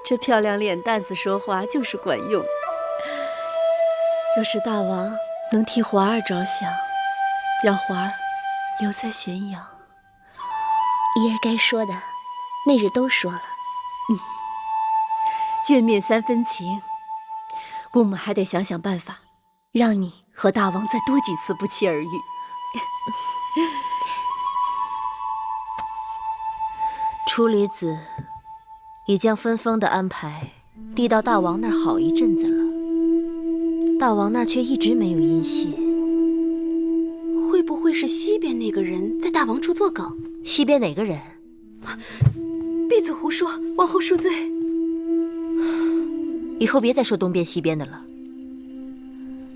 这漂亮脸蛋子说话就是管用。若是大王能替华儿着想，让华儿留在咸阳，仪儿该说的，那日都说了。见面3分情，姑母还得想想办法，让你和大王再多几次不期而遇。初离子已将分封的安排递到大王那儿好一阵子了，大王那儿却一直没有音信。会不会是西边那个人在大王处作梗？西边哪个人？婢子胡说，王后恕罪。以后别再说东边西边的了，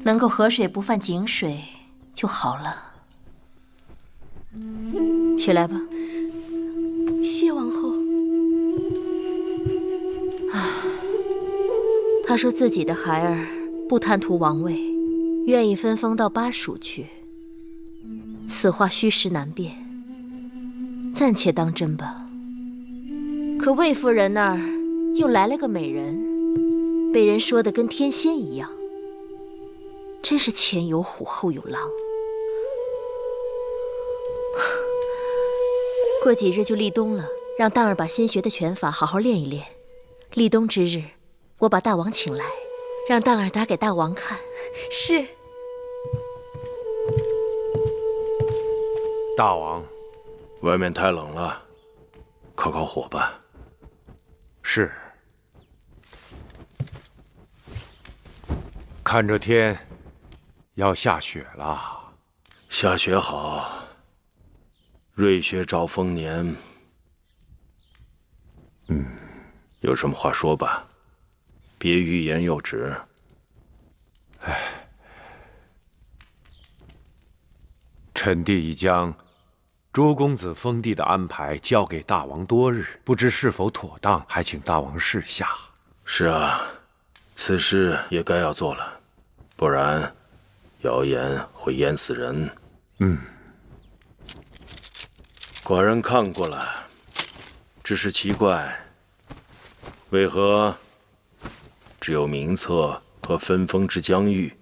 能够河水不犯井水就好了。起来吧。谢王后。他说自己的孩儿不贪图王位，愿意分封到巴蜀去。此话虚实难辨，暂且当真吧。可魏夫人那儿又来了个美人，被人说的跟天仙一样，真是前有虎后有狼。过几日就立冬了，让蛋儿把新学的拳法好好练一练。立冬之日，我把大王请来，让蛋儿打给大王看。是。大王，外面太冷了，烤烤火吧。是。看这天，要下雪了。下雪好。瑞雪兆丰年。有什么话说吧，别欲言又止。臣弟已将诸公子封地的安排交给大王多日，不知是否妥当，还请大王示下。是啊，此事也该要做了，不然谣言会淹死人。寡人看过了，只是奇怪，为何只有名册和分封之疆域，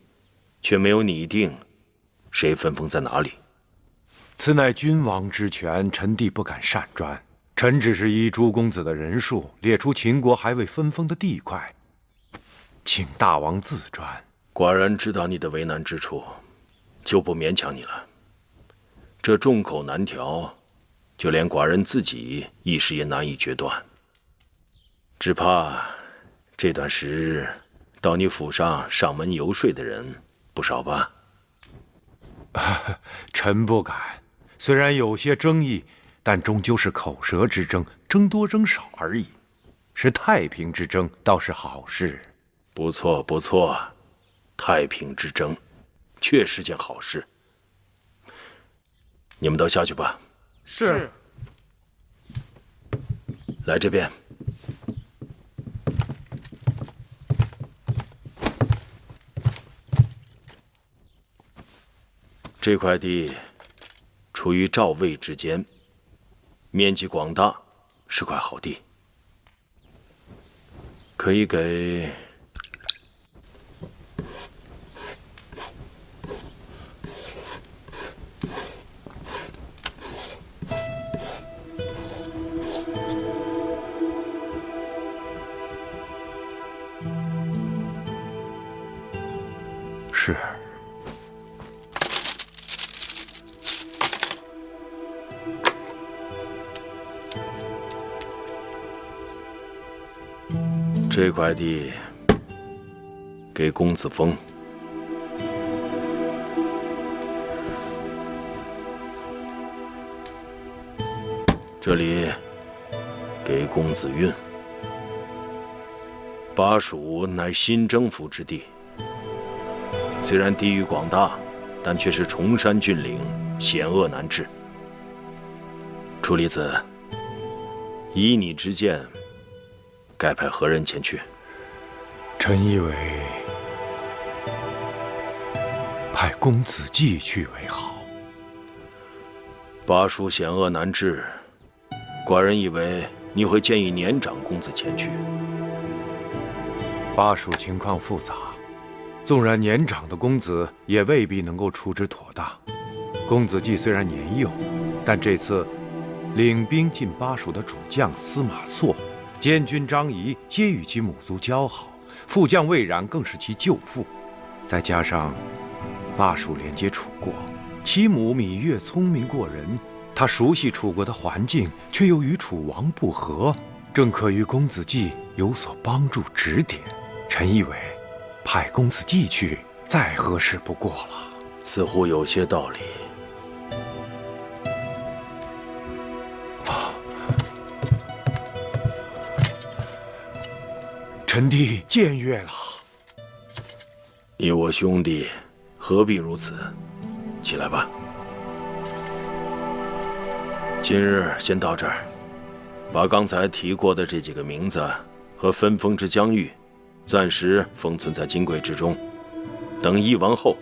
却没有拟定谁分封在哪里？此乃君王之权，臣弟不敢擅专。臣只是依诸公子的人数，列出秦国还未分封的地块，请大王自专。寡人知道你的为难之处，就不勉强你了。这众口难调，就连寡人自己一时也难以决断。只怕这段时日，到你府上上门游说的人不少吧？臣不敢。虽然有些争议，但终究是口舌之争，争多争少而已。是太平之争，倒是好事。不错不错，太平之争，确是件好事。你们都下去吧。是。来这边。这块地处于赵魏之间，面积广大，是块好地，可以给是。这块地给公子封，这里给公子运。巴蜀乃新征服之地，虽然地域广大，但却是崇山峻岭，险恶难治。楚离子，依你之见，该派何人前去？臣以为派公子季去为好。巴蜀险恶难治，寡人以为你会建议年长公子前去。巴蜀情况复杂，纵然年长的公子也未必能够处置妥当。公子季虽然年幼，但这次领兵进巴蜀的主将司马错、监军张仪皆与其母族交好，副将魏冉更是其舅父。再加上巴蜀连接楚国，其母芈月聪明过人，她熟悉楚国的环境，却又与楚王不和，正可与公子季有所帮助指点。臣以为派公子季去再合适不过了。似乎有些道理。臣弟僭越了。你我兄弟何必如此？起来吧。今日先到这儿，把刚才提过的这几个名字和分封之疆域暂时封存在金柜之中，等议完后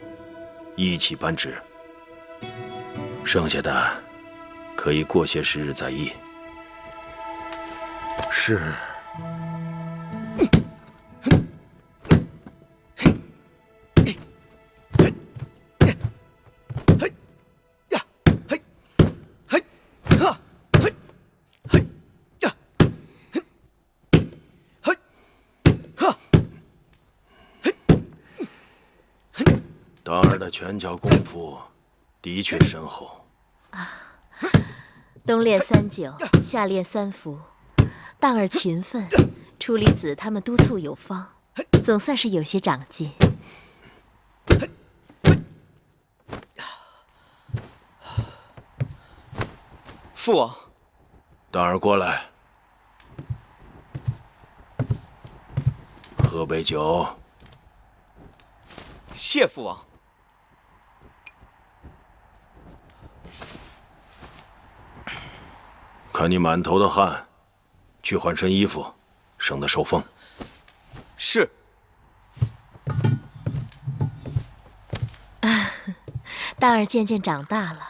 一起颁旨。剩下的可以过些时日再议。是。当儿的拳脚功夫的确深厚啊！冬练3九，夏练3伏，当儿勤奋，楚离子他们督促有方，总算是有些长进。父王，当儿过来，喝杯酒。谢父王。看你满头的汗，去换身衣服，省得受风。是。大儿渐渐长大了，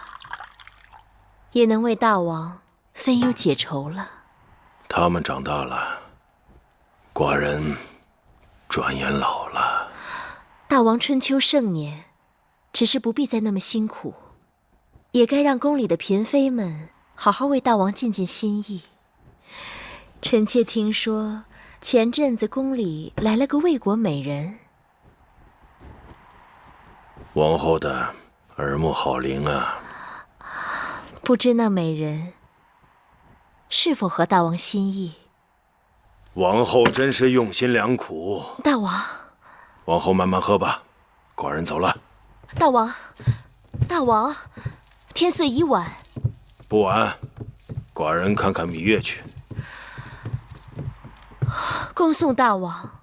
也能为大王分忧解愁了。他们长大了，寡人转眼老了。大王春秋盛年，只是不必再那么辛苦，也该让宫里的嫔妃们好好为大王尽尽心意。臣妾听说，前阵子宫里来了个魏国美人。王后的耳目好灵啊！不知那美人是否合大王心意？王后真是用心良苦。大王，王后慢慢喝吧，寡人走了。大王，大王，天色已晚。不晚，寡人看看芈月去。恭送大王。